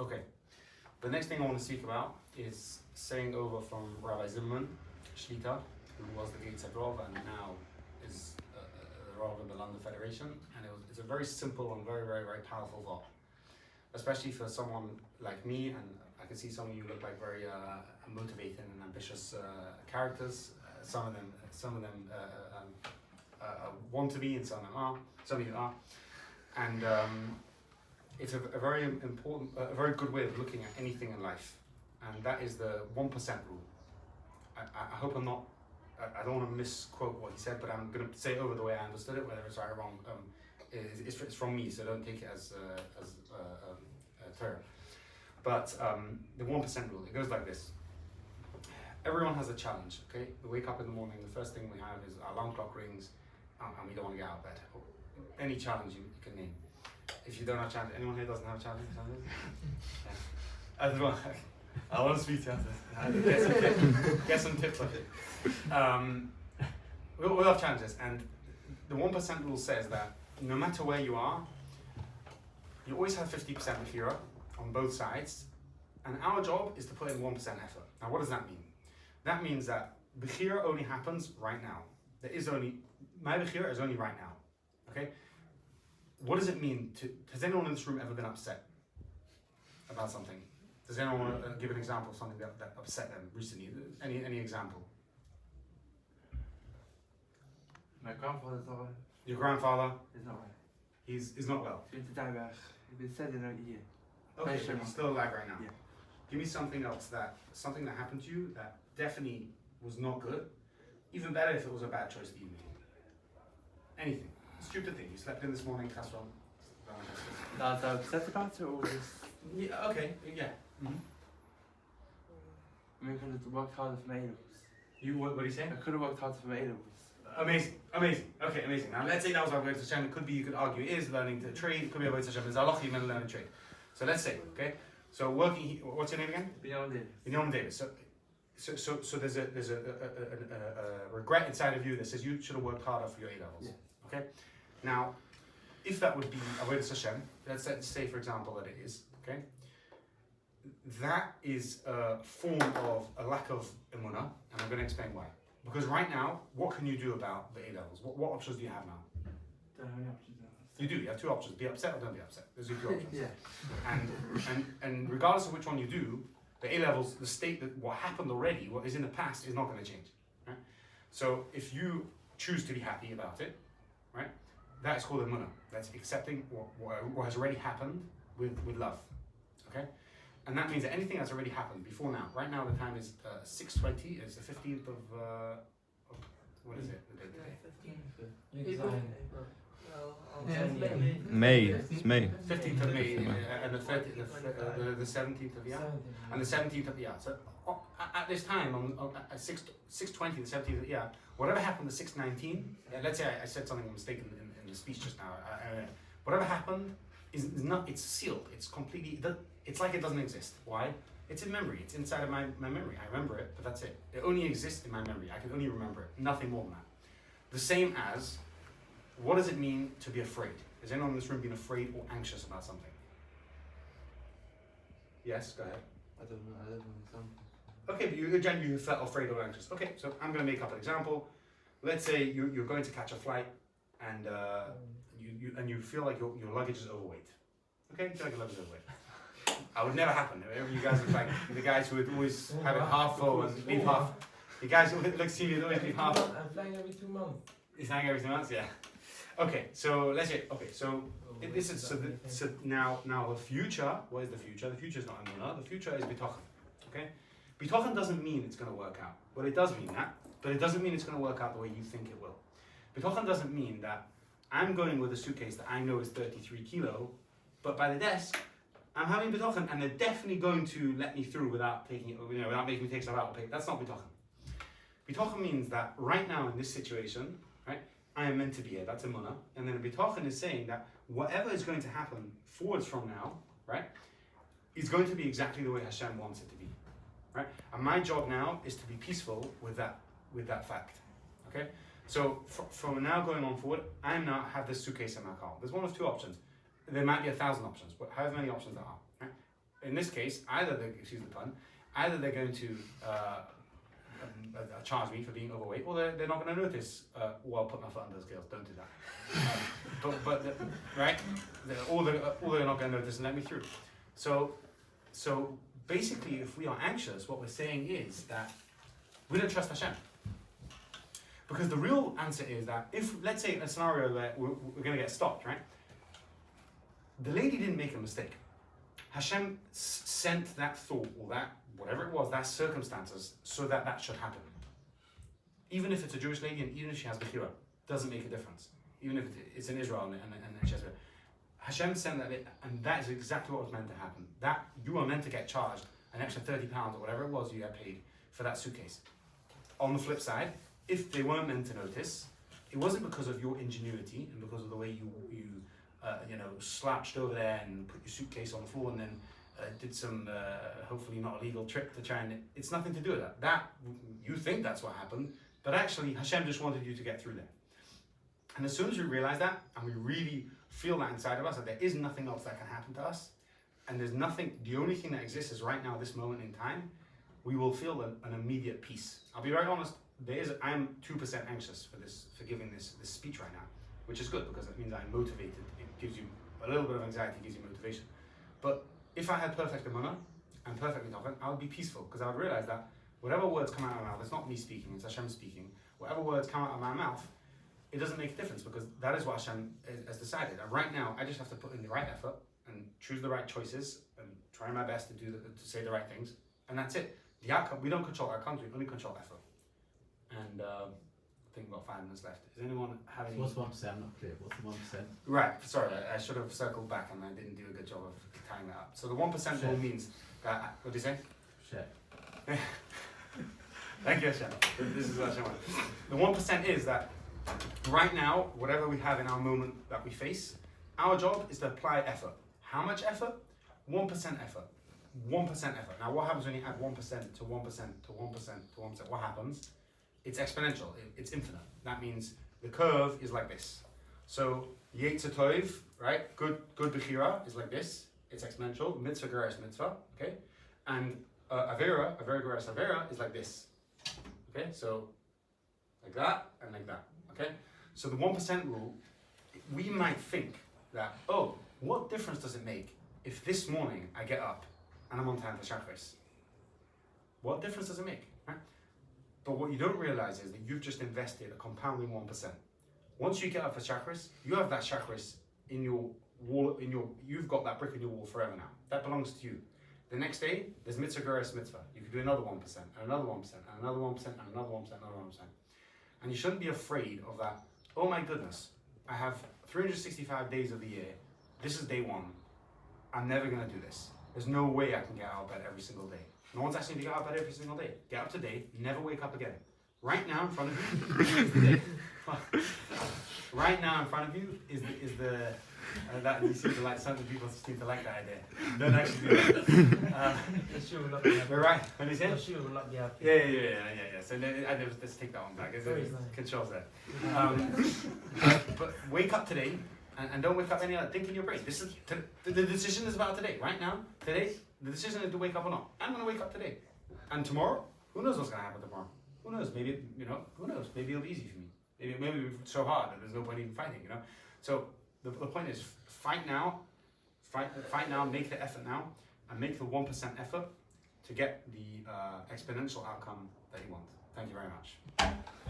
Okay. The next thing I want to speak about is saying over from Rabbi Zimmerman, Shlita, who was the Gateshead Rav and now is the Rav of the London Federation. And it's a very simple and very, very, very powerful thought. Especially for someone like me, and I can see some of you look like very motivated and ambitious characters. Some of them want to be, and some of them are. Some of you are, and it's a very important, a very good way of looking at anything in life, and that is the 1% rule. I hope I'm not. I don't want to misquote what he said, but I'm going to say it over the way I understood it, whether it's right or wrong. It's from me, so don't take it as Torah. But the 1% rule, it goes like this. Everyone has a challenge, okay? We wake up in the morning, the first thing we have is our alarm clock rings, and we don't want to get out of bed. Any challenge you can name. If you don't have a challenge, anyone here doesn't have a challenge? Yeah. I want to speak to you. Get some tips of it. We'll have challenges, and the 1% rule says that no matter where you are, you always have 50% Bechira on both sides, and our job is to put in 1% effort. Now, what does that mean? That means that Bechira only happens right now. My Bechira is only right now. Okay? What does it mean has anyone in this room ever been upset about something? Does anyone want to give an example of something that upset them recently? Any example? My grandfather's not well. Your grandfather? He's not well. He's not well. He's been to die back. He's been said in a year. Okay, so he's still alive right now. Yeah. Give me something else something that happened to you that definitely was not good. Even better if it was a bad choice that you made. Anything. Stupid thing. You slept in this morning, casserole. That I was upset about it, or just... Yeah, okay, yeah. Mm-hmm. I mean, I could have worked harder for my A-levels. What do you say? I could have worked harder for my A-levels. Amazing. Okay, amazing. Now let's say that was our Avodas Hashem. It could be, you could argue, it is learning to trade. It could be Avodas Hashem. It's halacha, you're meant to learn to trade. So let's say, okay. So working. What's your name again? Binyamin Davis. So there's a regret inside of you that says you should have worked harder for your A-levels. Yeah. Okay. Now, if that would be Avodas Hashem, let's say for example that it is. Okay. That is a form of a lack of emunah, and I'm going to explain why. Because right now, what can you do about the A-levels? What options do you have now? Don't have any options now. You do. You have two options: be upset or don't be upset. Those are your two options. Yeah. And regardless of which one you do, the A-levels, the state that what happened already, what is in the past, is not going to change. Right? So if you choose to be happy about it, right, that is called emunah. That's accepting what has already happened with love. Okay. And that means that anything that's already happened before now, right now the time is 6:20, it's the 15th of, what is it, the date today? 15th. May. It's May. 15th of May, and the 17th of Iyar, and the 17th of Iyar. So at this time, at 6:20, the 17th of Iyar, whatever happened to 6:19, let's say I said something mistaken in the speech just now, whatever happened is not, it's sealed, it's completely, it's like it doesn't exist. Why? It's in memory, it's inside of my memory. I remember it, but that's it. It only exists in my memory. I can only remember it, nothing more than that. The same as, what does it mean to be afraid? Has anyone in this room been afraid or anxious about something? Yes, go ahead. I don't know something. Okay, but you genuinely felt afraid or anxious. Okay, so I'm going to make up an example. Let's say you're going to catch a flight, and you feel like your luggage is overweight. Okay, you feel like your luggage is overweight. That would never happen. You guys are like the guys who would always have it half full and leave half. The guys who look see you always leave half. I'm flying every 2 months. He's flying every 2 months, yeah. Okay, so let's say this is so now the future. What is the future? The future is not emunah. The future is bitachon. Okay, bitachon doesn't mean it's going to work out. Well, it does mean that, but it doesn't mean it's going to work out the way you think it will. Bitachon doesn't mean that I'm going with a suitcase that I know is 33 kilo, but by the desk I'm having bitachon, and they're definitely going to let me through without taking it, without making me take stuff out. That's not bitachon. Bitachon means that right now in this situation, right, I am meant to be here. That's emunah. And then bitachon is saying that whatever is going to happen forwards from now, right, is going to be exactly the way Hashem wants it to be, right? And my job now is to be peaceful with that fact, okay? So from now going on forward, I now have this suitcase in my car. There's one of two options. There might be 1,000 options, but however many options there are, right? in this case, either excuse the pun, either they're going to charge me for being overweight, or they're not going to notice while putting my foot under the scales. Don't do that. Right? Or they're not going to notice and let me through. So basically, if we are anxious, what we're saying is that we don't trust Hashem. Because the real answer is that if, let's say, a scenario where we're going to get stopped, right? The lady didn't make a mistake. Hashem sent that thought, or that, whatever it was, that circumstances, so that should happen. Even if it's a Jewish lady and even if she has shiur, doesn't make a difference. Even if it's in Israel and she has shiur. Hashem sent that, and that is exactly what was meant to happen. That you are meant to get charged an extra £30 or whatever it was you had paid for that suitcase. On the flip side, if they weren't meant to notice, it wasn't because of your ingenuity and because of the way you slouched over there and put your suitcase on the floor and then did some hopefully not illegal trick to try and. It's nothing to do with that. That you think that's what happened, but actually Hashem just wanted you to get through there. And as soon as we realize that, and we really feel that inside of us, that there is nothing else that can happen to us, and there's nothing, the only thing that exists is right now, this moment in time, we will feel an immediate peace. I'll be very honest, I am 2% anxious for giving this speech right now, which is good because it means I'm motivated. It gives you a little bit of anxiety, gives you motivation. But if I had perfect emunah and perfect bitachon, I would be peaceful because I would realize that whatever words come out of my mouth, it's not me speaking, it's Hashem speaking. Whatever words come out of my mouth, it doesn't make a difference because that is what Hashem has decided. And right now, I just have to put in the right effort and choose the right choices and try my best to say the right things, and that's it. The outcome, we don't control outcomes, we only control effort. And I think we've got 5 minutes left. Does anyone have any? What's 1%? I'm not clear. What's the 1%? Right, sorry, I should have circled back and I didn't do a good job of tying that up. So the 1% rule means that, what do you say? Share. Thank you, Hashem. This is what Hashem wants. The 1% is that right now, whatever we have in our moment that we face, our job is to apply effort. How much effort? 1% effort. 1% effort. Now, what happens when you add 1% to 1% to 1% to 1%? What happens? It's exponential. It's infinite. That means the curve is like this. So Yetzer Tov, right? Good bechira is like this. It's exponential. Mitzvah geras mitzvah. Okay, and avera geras avera is like this. Okay, so like that and like that. Okay, so the 1% rule. We might think that, oh, what difference does it make if this morning I get up and I'm on time for Shacharis? What difference does it make? Right? But what you don't realize is that you've just invested a compounding 1%. Once you get up for Shacharis, you have that Shacharis in your wall, you've got that brick in your wall forever now. That belongs to you. The next day, there's mitzvah geras mitzvah. You can do another 1%, and another 1%, and another 1%, and another 1%, and another 1%. And you shouldn't be afraid of that. Oh my goodness, I have 365 days of the year. This is day 1. I'm never going to do this. There's no way I can get out of bed every single day. No one's asking you to get out of bed every single day. Get up to date, never wake up again. Right now in front of you is the day. Right now in front of you is the that you seem to like. Some people seem to like that idea. Don't actually do that. We're right. What do you say? Yeah. So let's take that one back. Controls that. But wake up today, and don't wake up any other. Think in your brain. This is the decision is about today. Right now, today, the decision is to wake up or not. I'm going to wake up today, and tomorrow, who knows what's going to happen tomorrow? Who knows? Maybe who knows? Maybe it'll be easy for me. Maybe it's so hard that there's no point even fighting. So the point is, fight now. Fight now. Make the effort now, and make the 1% effort to get the exponential outcome that you want. Thank you very much.